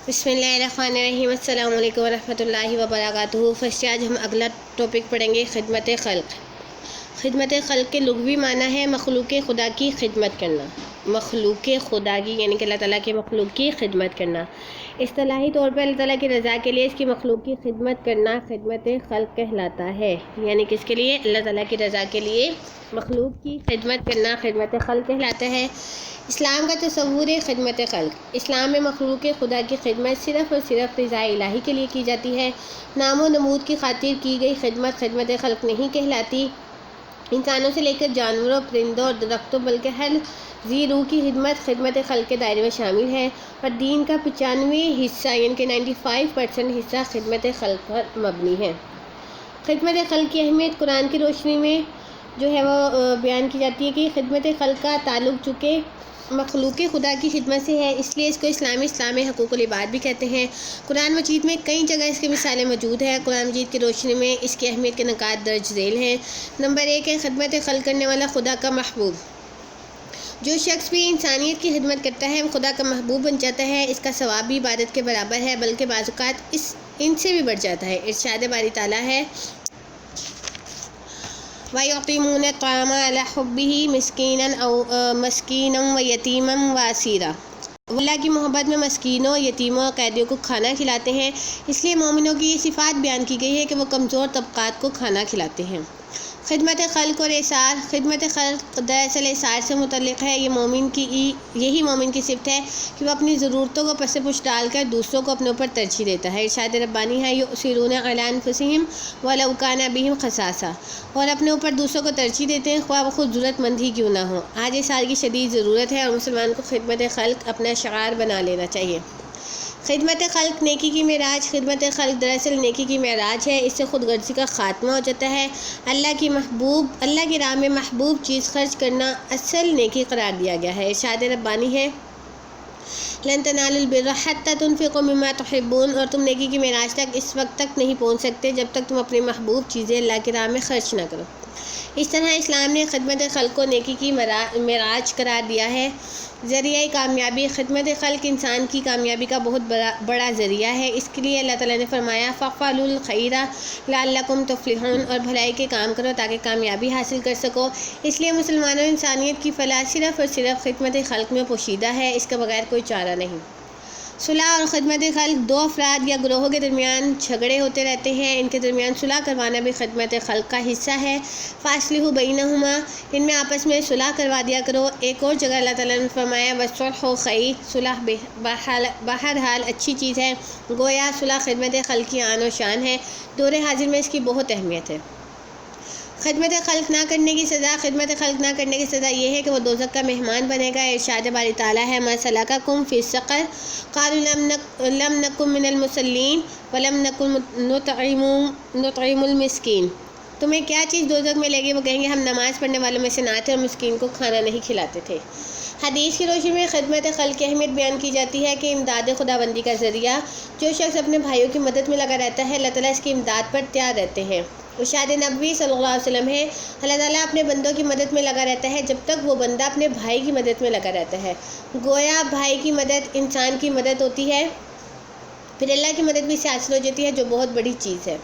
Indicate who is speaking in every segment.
Speaker 1: بسم اللہ الرحمن الرحیم۔ السلام علیکم ورحمۃ اللہ وبرکاتہ۔ فرسٹ آج ہم اگلا ٹاپک پڑھیں گے، خدمت خلق۔ خدمت خلق کے لغوی معنی ہے مخلوق خدا کی خدمت کرنا۔ مخلوق خدا کی یعنی کہ اللہ تعالیٰ کے مخلوق کی خدمت کرنا۔ اصطلاحی طور پر اللہ تعالیٰ کی رضا کے لیے اس کی مخلوق کی خدمت کرنا خدمت خلق کہلاتا ہے، یعنی کہ اس کے لیے اللہ تعالیٰ کی رضا کے لیے مخلوق کی خدمت کرنا خدمت خلق کہلاتا ہے۔ اسلام کا تصور خدمت خلق۔ اسلام میں مخلوق خدا کی خدمت صرف اور صرف رضا الہی کے لیے کی جاتی ہے۔ نام و نمود کی خاطر کی گئی خدمت خدمت خلق نہیں کہلاتی۔ انسانوں سے لے کر جانوروں، پرندوں اور درختوں بلکہ ہر ذی روح کی خدمت خدمت خلق کے دائرے میں شامل ہے، اور دین کا 95 حصہ یعنی کہ 95% حصہ خدمت خلق پر مبنی ہے۔ خدمت خلق کی اہمیت قرآن کی روشنی میں جو ہے وہ بیان کی جاتی ہے کہ خدمت خلق کا تعلق چونکہ مخلوق خدا کی خدمت سے ہے، اس لیے اس کو اسلام حقوق العباد بھی کہتے ہیں۔ قرآن مجید میں کئی جگہ اس کی مثالیں موجود ہیں۔ قرآن مجید کی روشنی میں اس کی اہمیت کے نکات درج ذیل ہیں۔ نمبر 1 ہے خدمت خلق کرنے والا خدا کا محبوب۔ جو شخص بھی انسانیت کی خدمت کرتا ہے وہ خدا کا محبوب بن جاتا ہے۔ اس کا ثواب بھی عبادت کے برابر ہے، بلکہ بعض اوقات ان سے بھی بڑھ جاتا ہے۔ ارشاد باری تعالیٰ ہے وَيُطْعِمُونَ الطَّعَامَ عَلَىٰ حُبِّهِ مِسْكِينًا وَيَتِيمًا وَأَسِيرًا۔ وہ اللہ کی محبت میں مسکینوں، یتیموں اور قیدیوں کو کھانا کھلاتے ہیں۔ اس لیے مومنوں کی یہ صفات بیان کی گئی ہے کہ وہ کمزور طبقات کو کھانا کھلاتے ہیں۔ خدمت خلق اور اثار۔ خدمت خلق دراصل اثار سے متعلق ہے۔ یہی مومن کی صفت ہے کہ وہ اپنی ضرورتوں کو پس پش ڈال کر دوسروں کو اپنے اوپر ترجیح دیتا ہے۔ ارشاد ربانی ہے یؤثرون علی انفسہم ولو کان بہم خصاصہ، اور اپنے اوپر دوسروں کو ترجیح دیتے ہیں خواہ وہ خود ضرورت مند ہی کیوں نہ ہو۔ آج اثار کی شدید ضرورت ہے اور مسلمان کو خدمت خلق اپنا شعار بنا لینا چاہیے۔ خدمت خلق نیکی کی معراج۔ خدمت خلق دراصل نیکی کی معراج ہے۔ اس سے خود غرضی کا خاتمہ ہو جاتا ہے۔ اللہ کی راہ میں محبوب چیز خرچ کرنا اصل نیکی قرار دیا گیا ہے۔ ارشاد ربانی ہے لن تنالوا البر حتى تنفقوا مما تحبون، اور تم نیکی کی معراج تک اس وقت تک نہیں پہنچ سکتے جب تک تم اپنی محبوب چیزیں اللہ کی راہ میں خرچ نہ کرو۔ اس طرح اسلام نے خدمت خلق کو نیکی کی معراج قرار دیا ہے۔ ذریعہ کامیابی۔ خدمت خلق انسان کی کامیابی کا بہت بڑا ذریعہ ہے۔ اس کے لیے اللہ تعالیٰ نے فرمایا فَافْعَلُوا الْخَيْرَ لَعَلَّكُمْ تُفْلِحُونَ، اور بھلائی کے کام کرو تاکہ کامیابی حاصل کر سکو۔ اس لیے مسلمانوں انسانیت کی فلاح صرف اور صرف خدمت خلق میں پوشیدہ ہے، اس کے بغیر کوئی چارہ نہیں۔ صلح اور خدمت خلق۔ دو افراد یا گروہوں کے درمیان جھگڑے ہوتے رہتے ہیں، ان کے درمیان صلح کروانا بھی خدمت خلق کا حصہ ہے۔ فاصلحوا بینہما، ان میں آپس میں صلح کروا دیا کرو۔ ایک اور جگہ اللہ تعالیٰ نے فرمایا والصلح خیر، صلح بہرحال اچھی چیز ہے۔ گویا صلح خدمت خلق کی آن و شان ہے۔ دور حاضر میں اس کی بہت اہمیت ہے۔ خدمت خلق نہ کرنے کی سزا۔ خدمت خلق نہ کرنے کی سزا یہ ہے کہ وہ دوزخ کا مہمان بنے گا۔ ارشاد باری تعالیٰ ہے ما سلککم فی سقر قالوا لم نکن من المصلین ولم نکن نطعم المسکین۔ تمہیں کیا چیز دوزخ میں لے گی؟ وہ کہیں گے ہم نماز پڑھنے والوں میں سے نہ تھے اور مسکین کو کھانا نہیں کھلاتے تھے۔ حدیث کی روشنی میں خدمت خلق کی اہمیت بیان کی جاتی ہے کہ امداد خداوندی کا ذریعہ۔ جو شخص اپنے بھائیوں کی مدد میں لگا رہتا ہے اللہ تعالیٰ اس کی امداد پر تیار رہتے ہیں۔ ارشاد نبوی صلی اللہ علیہ وسلم ہے اللہ تعالیٰ اپنے بندوں کی مدد میں لگا رہتا ہے جب تک وہ بندہ اپنے بھائی کی مدد میں لگا رہتا ہے۔ گویا بھائی کی مدد انسان کی مدد ہوتی ہے، پھر اللہ کی مدد بھی سے حاصل ہو جاتی ہے جو بہت بڑی چیز ہے۔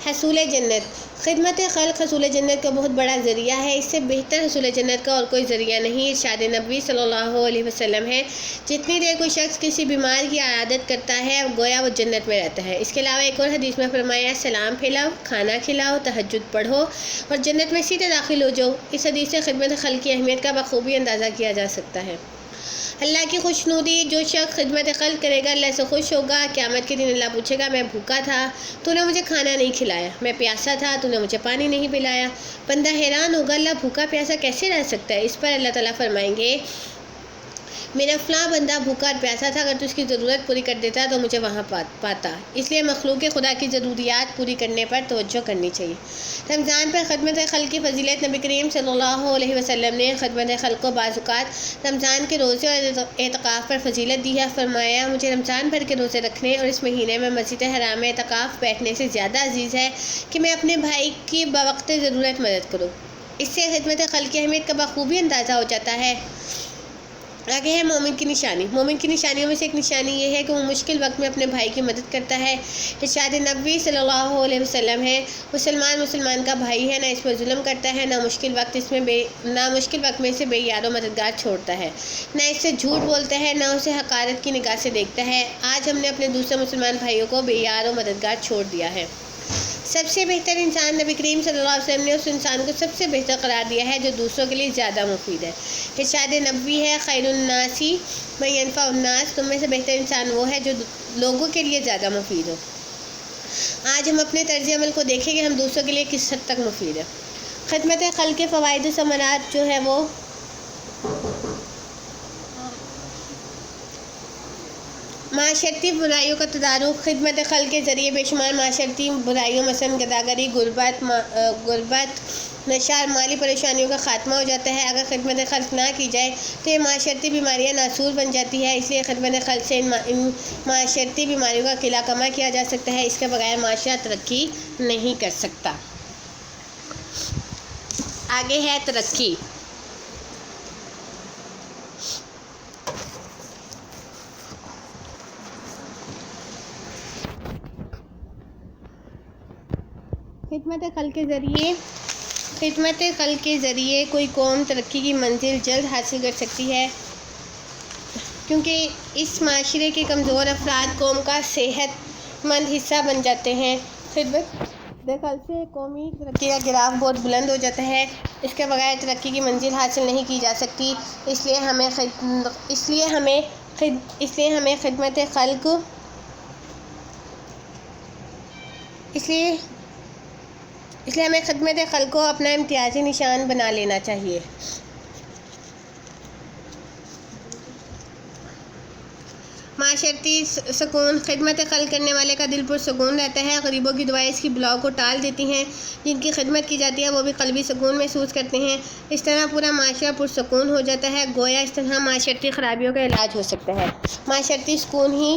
Speaker 1: حصول جنت۔ خدمت خلق حصول جنت کا بہت بڑا ذریعہ ہے۔ اس سے بہتر حصول جنت کا اور کوئی ذریعہ نہیں۔ ارشاد نبوی صلی اللہ علیہ وسلم ہے جتنی دیر کوئی شخص کسی بیمار کی عیادت کرتا ہے گویا وہ جنت میں رہتا ہے۔ اس کے علاوہ ایک اور حدیث میں فرمایا سلام پھیلاؤ، کھانا کھلاؤ، تہجد پڑھو اور جنت میں سیدھے داخل ہو جاؤ۔ اس حدیث سے خدمت خلق کی اہمیت کا بخوبی اندازہ کیا جا سکتا ہے۔ اللہ کی خوشنودی۔ جو شخص خدمت خلق کرے گا اللہ سے خوش ہوگا۔ قیامت کے دن اللہ پوچھے گا میں بھوکا تھا تو نے مجھے کھانا نہیں کھلایا، میں پیاسا تھا تو نے مجھے پانی نہیں پلایا۔ بندہ حیران ہوگا اللہ بھوکا پیاسا کیسے رہ سکتا ہے؟ اس پر اللہ تعالیٰ فرمائیں گے میرا فلاں بندہ بھوکا اور پیاسا تھا، اگر تو اس کی ضرورت پوری کر دیتا تو مجھے وہاں پاتا۔ اس لیے مخلوق خدا کی ضروریات پوری کرنے پر توجہ کرنی چاہیے۔ رمضان پر خدمت خلق کی فضیلت۔ نبی کریم صلی اللہ علیہ وسلم نے خدمت خلق کو بعض اوقات رمضان کے روزے اور اعتکاف پر فضیلت دی ہے۔ فرمایا مجھے رمضان بھر کے روزے رکھنے اور اس مہینے میں مسجد حرام میں اعتکاف بیٹھنے سے زیادہ عزیز ہے کہ میں اپنے بھائی کی بوقت ضرورت مدد کروں۔ اس سے خدمت خلق کی اہمیت کا بخوبی اندازہ ہو جاتا ہے۔ آگے ہے مومن کی نشانی۔ مومن کی نشانیوں میں سے ایک نشانی یہ ہے کہ وہ مشکل وقت میں اپنے بھائی کی مدد کرتا ہے۔ ارشاد نبوی صلی اللہ علیہ وسلم ہے، مسلمان کا بھائی ہے، نہ اس پر ظلم کرتا ہے، نہ مشکل وقت میں اسے بے یار و مددگار چھوڑتا ہے، نہ اس سے جھوٹ بولتا ہے، نہ اسے حقارت کی نگاہ سے دیکھتا ہے۔ آج ہم نے اپنے دوسرے مسلمان بھائیوں کو بے یار و مددگار چھوڑ دیا ہے۔ سب سے بہتر انسان نبی کریم صلی اللہ علیہ وسلم نے اس انسان کو سب سے بہتر قرار دیا ہے جو دوسروں کے لیے زیادہ مفید ہے۔ ارشاد نبوی ہے، خیر الناس من ینفع الناس، تم میں سے بہتر انسان وہ ہے جو لوگوں کے لیے زیادہ مفید ہو۔ آج ہم اپنے طرز عمل کو دیکھیں کہ ہم دوسروں کے لیے کس حد تک مفید ہیں۔ خدمت خلق کے فوائد و ثمرات جو ہے وہ معاشرتی برائیوں کا تدارک۔ خدمت خلق کے ذریعے بے شمار معاشرتی برائیوں مثلاً گداگری، غربت، نشہ، مالی پریشانیوں کا خاتمہ ہو جاتا ہے۔ اگر خدمت خلق نہ کی جائے تو یہ معاشرتی بیماریاں ناسور بن جاتی ہے۔ اس لیے خدمت خلق سے ان معاشرتی بیماریوں کا قلع کما کیا جا سکتا ہے۔ اس کے بغیر معاشرہ ترقی نہیں کر سکتا۔ آگے ہے ترقی۔ خدمت خلق کے ذریعے کوئی قوم ترقی کی منزل جلد حاصل کر سکتی ہے، کیونکہ اس معاشرے کے کمزور افراد قوم کا صحت مند حصہ بن جاتے ہیں۔ خدمت خلق سے قومی ترقی کا گراف بہت بلند ہو جاتا ہے۔ اس کے بغیر ترقی کی منزل حاصل نہیں کی جا سکتی۔ اس لیے ہمیں خدمت خلق کو اپنا امتیازی نشان بنا لینا چاہیے۔ معاشرتی سکون۔ خدمت خلق کرنے والے کا دل پرسکون رہتا ہے۔ غریبوں کی دعائیں اس کی بلاؤں کو ٹال دیتی ہیں۔ جن کی خدمت کی جاتی ہے وہ بھی قلبی سکون محسوس کرتے ہیں۔ اس طرح پورا معاشرہ پرسکون ہو جاتا ہے۔ گویا اس طرح معاشرتی خرابیوں کا علاج ہو سکتا ہے۔ معاشرتی سکون ہی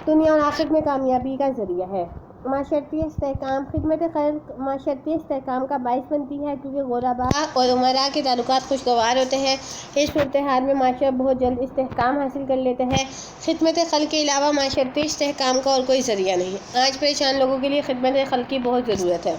Speaker 1: دنیا اور آخرت میں کامیابی کا ذریعہ ہے۔ معاشرتی استحکام۔ خدمت خلق معاشرتی استحکام کا باعث بنتی ہے، کیونکہ غرباء اور امراء کے تعلقات خوشگوار ہوتے ہیں۔ اس صورتحال میں معاشرہ بہت جلد استحکام حاصل کر لیتا ہے۔ خدمت خلق کے علاوہ معاشرتی استحکام کا اور کوئی ذریعہ نہیں۔ آج پریشان لوگوں کے لیے خدمت خلق کی بہت ضرورت ہے۔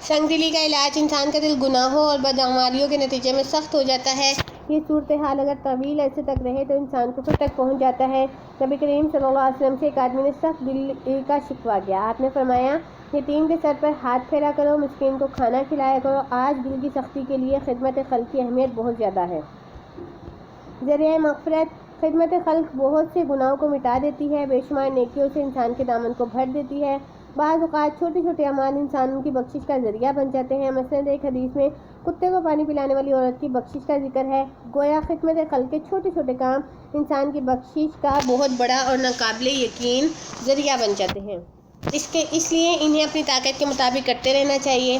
Speaker 1: سنگ دلی کا علاج۔ انسان کا دل گناہوں اور بدعمالیوں کے نتیجے میں سخت ہو جاتا ہے۔ یہ صورتحال اگر طویل عرصے تک رہے تو انسان کفر تک پہنچ جاتا ہے۔ نبی کریم صلی اللہ علیہ وسلم سے ایک آدمی نے سخت دل کا شکوہ کیا۔ آپ نے فرمایا، یتیم کے سر پر ہاتھ پھیرا کرو، مسکین کو کھانا کھلایا کرو۔ آج دل کی سختی کے لیے خدمت خلق کی اہمیت بہت زیادہ ہے۔ ذریعہ مغفرت۔ خدمت خلق بہت سے گناہوں کو مٹا دیتی ہے، بے شمار نیکیوں سے انسان کے دامن کو بھر دیتی ہے۔ بعض اوقات چھوٹے چھوٹے اعمال انسان کی بخشش کا ذریعہ بن جاتے ہیں۔ مثلاً ایک حدیث میں کتے کو پانی پلانے والی عورت کی بخشش کا ذکر ہے۔ گویا خدمت خلق کے چھوٹے چھوٹے کام انسان کی بخشش کا بہت بڑا اور ناقابل یقین ذریعہ بن جاتے ہیں۔ اس لیے انہیں اپنی طاقت کے مطابق کرتے رہنا چاہیے۔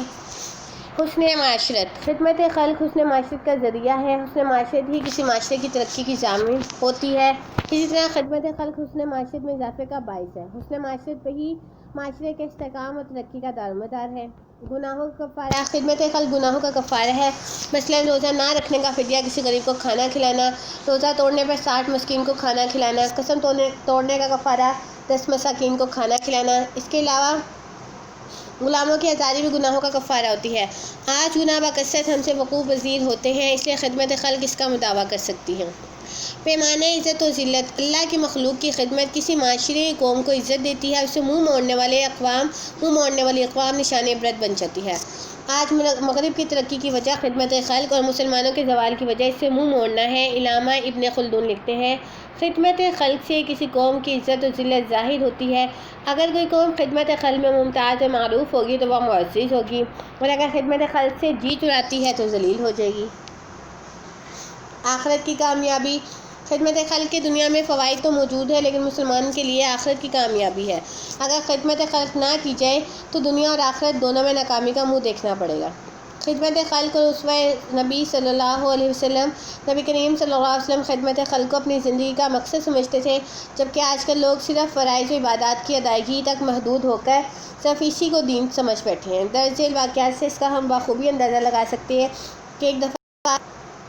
Speaker 1: حسن معاشرت۔ خدمت خلق حسن معاشرت کا ذریعہ ہے۔ حسن معاشرت ہی کسی معاشرے کی ترقی کی ضامن ہوتی ہے۔ اسی طرح خدمت خلق حسن معاشرت میں اضافے کا باعث ہے۔ حسن معاشرت پہ ہی معاشرے کے استحکام اور ترقی کا دارومدار ہے۔ گناہوں کا کفارہ۔ خدمت خلق گناہوں کا کفارہ ہے۔ مثلاً روزہ نہ رکھنے کا فدیہ، کسی غریب کو کھانا کھلانا، روزہ توڑنے پر 60 مسکین کو کھانا کھلانا، قسم توڑنے کا کفارہ 10 مساکین کو کھانا کھلانا۔ اس کے علاوہ غلاموں کی آزادی بھی گناہوں کا کفارہ ہوتی ہے۔ آج گناہ بکثرت ہم سے وقوع پذیر ہوتے ہیں، اس لیے خدمت خلق اس کا مداوع کر سکتی ہے۔ پیمانہ عزت و ذلت۔ اللہ کی مخلوق کی خدمت کسی معاشرے قوم کو عزت دیتی ہے، اسے منہ موڑنے والی اقوام نشان عبرت بن جاتی ہے۔ آج مغرب کی ترقی کی وجہ خدمت خلق اور مسلمانوں کے زوال کی وجہ اس سے منہ موڑنا ہے۔ علامہ ابن خلدون لکھتے ہیں، خدمت خلق سے کسی قوم کی عزت و ذلت ظاہر ہوتی ہے۔ اگر کوئی قوم خدمت خلق میں ممتاز و معروف ہوگی تو وہ معزز ہوگی، اور اگر خدمت خلق سے جی چراتی ہے تو ذلیل ہو جائے گی۔ آخرت کی کامیابی۔ خدمت خلق کے دنیا میں فوائد تو موجود ہے، لیکن مسلمان کے لیے آخرت کی کامیابی ہے۔ اگر خدمت خلق نہ کی جائے تو دنیا اور آخرت دونوں میں ناکامی کا منہ دیکھنا پڑے گا۔ خدمت خلق اور اسوہ نبی صلی اللہ علیہ وسلم۔ نبی کریم صلی اللہ علیہ وسلم خدمت خلق کو اپنی زندگی کا مقصد سمجھتے تھے، جبکہ آج کل لوگ صرف فرائض و عبادات کی ادائیگی تک محدود ہو کر صرف اسی کو دین سمجھ بیٹھے ہیں۔ درج ذیل واقعات سے اس کا ہم بخوبی اندازہ لگا سکتے ہیں کہ ایک دفعہ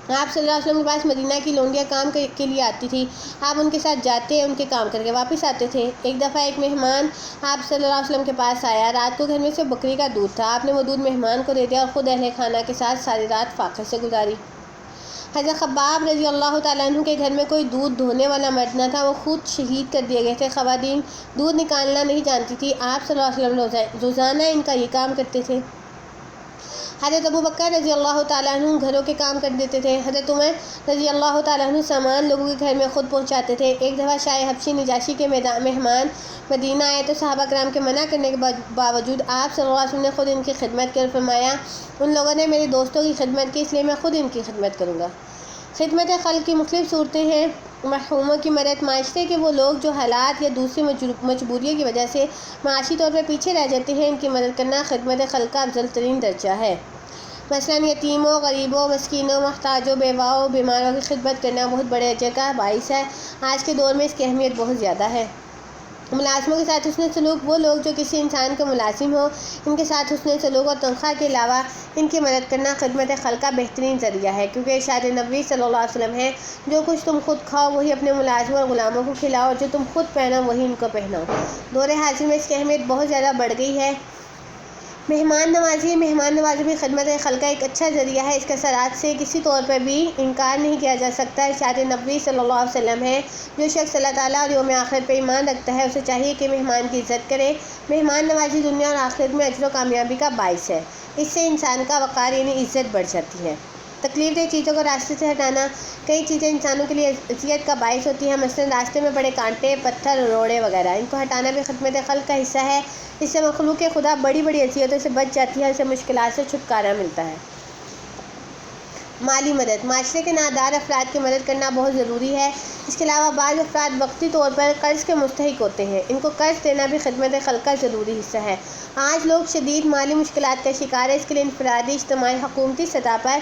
Speaker 1: آپ صلی اللہ علیہ وسلم کے پاس مدینہ کی لونڈیاں کام کے لیے آتی تھی، آپ ان کے ساتھ جاتے، ان کے کام کر کے واپس آتے تھے۔ ایک دفعہ ایک مہمان آپ صلی اللہ علیہ وسلم کے پاس آیا، رات کو گھر میں سے بکری کا دودھ تھا، آپ نے وہ دودھ مہمان کو دے دیا اور خود اہل خانہ کے ساتھ ساری رات فاقے سے گزاری۔ حضرت خباب رضی اللہ تعالیٰ عنہ کے گھر میں کوئی دودھ دھونے والا مرد نہ تھا، وہ خود شہید کر دیے گئے تھے۔ خواتین دودھ نکالنا نہیں جانتی تھی، آپ صلی اللہ علیہ وسلم روزانہ ان کا یہ کام کرتے تھے۔ حضرت ابوبکر رضی اللہ تعالیٰ عنہ گھروں کے کام کر دیتے تھے۔ حضرت عمر رضی اللہ تعالیٰ عنہ سامان لوگوں کے گھر میں خود پہنچاتے تھے۔ ایک دفعہ شاہ حبشی نجاشی کے مہمان مدینہ آئے تو صحابہ کرام کے منع کرنے کے باوجود آپ صلی اللہ علیہ وسلم نے خود ان کی خدمت کی اور فرمایا، ان لوگوں نے میرے دوستوں کی خدمت کی، اس لیے میں خود ان کی خدمت کروں گا۔ خدمت خلق کی مختلف صورتیں ہیں۔ محروموں کی مدد، معاشرے کے وہ لوگ جو حالات یا دوسری مجبوریوں کی وجہ سے معاشی طور پر پیچھے رہ جاتے ہیں، ان کی مدد کرنا خدمت خلق کا افضل ترین درجہ ہے۔ مثلاً یتیموں، غریبوں، مسکینوں، محتاجوں، بیواؤں، بیماروں کی خدمت کرنا بہت بڑے اجر کا باعث ہے۔ آج کے دور میں اس کی اہمیت بہت زیادہ ہے۔ ملازموں کے ساتھ حسن سلوک، وہ لوگ جو کسی انسان کے ملازم ہوں، ان کے ساتھ حسن سلوک اور تنخواہ کے علاوہ ان کی مدد کرنا خدمت خلق کا بہترین ذریعہ ہے، کیونکہ ارشاد نبوی صلی اللہ علیہ وسلم ہے، جو کچھ تم خود کھاؤ وہی اپنے ملازموں اور غلاموں کو کھلاؤ، اور جو تم خود پہنو وہی ان کو پہناؤ۔ دور حاضر میں اس کی اہمیت بہت زیادہ بڑھ گئی ہے۔ مہمان نوازی بھی خدمت خلق کا ایک اچھا ذریعہ ہے، اس کے اثرات سے کسی طور پر بھی انکار نہیں کیا جا سکتا۔ ارشاد نبوی صلی اللہ علیہ وسلم ہے، جو شخص اللہ تعالیٰ اور یوم آخرت پر ایمان رکھتا ہے، اسے چاہیے کہ مہمان کی عزت کرے۔ مہمان نوازی دنیا اور آخرت میں اجر و کامیابی کا باعث ہے، اس سے انسان کا وقار یعنی عزت بڑھ جاتی ہے۔ تکلیف دہ چیزوں کو راستے سے ہٹانا، کئی چیزیں انسانوں کے لیے اذیت کا باعث ہوتی ہیں، مثلاً راستے میں پڑے کانٹے، پتھر، روڑے وغیرہ، ان کو ہٹانا بھی خدمت خلق کا حصہ ہے۔ اس سے مخلوق خدا بڑی بڑی اذیتوں سے بچ جاتی ہے، اسے مشکلات سے چھٹکارا ملتا ہے۔ مالی مدد، معاشرے کے نادار افراد کی مدد کرنا بہت ضروری ہے۔ اس کے علاوہ بعض افراد وقتی طور پر قرض کے مستحق ہوتے ہیں، ان کو قرض دینا بھی خدمت خلق کا ضروری حصہ ہے۔ آج لوگ شدید مالی مشکلات کا شکار ہیں، اس کے لیے انفرادی، اجتماعی، حکومتی سطح پر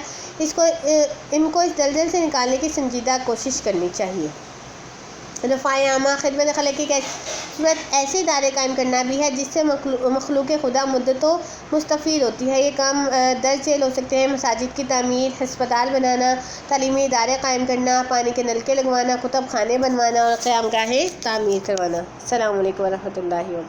Speaker 1: ان کو اس دلدل سے نکالنے کی سنجیدہ کوشش کرنی چاہیے۔ رفاع عامہ، خدمت خلق کی صورت ایسے ادارے قائم کرنا بھی ہے جس سے مخلوق خدا مدتوں مستفید ہوتی ہے۔ یہ کام درج ذیل ہو سکتے ہیں: مساجد کی تعمیر، ہسپتال بنانا، تعلیمی ادارے قائم کرنا، پانی کے نلکے لگوانا، کتب خانے بنوانا اور قیام گاہیں تعمیر کروانا۔ السلام علیکم ورحمۃ اللہ وبرکاتہ۔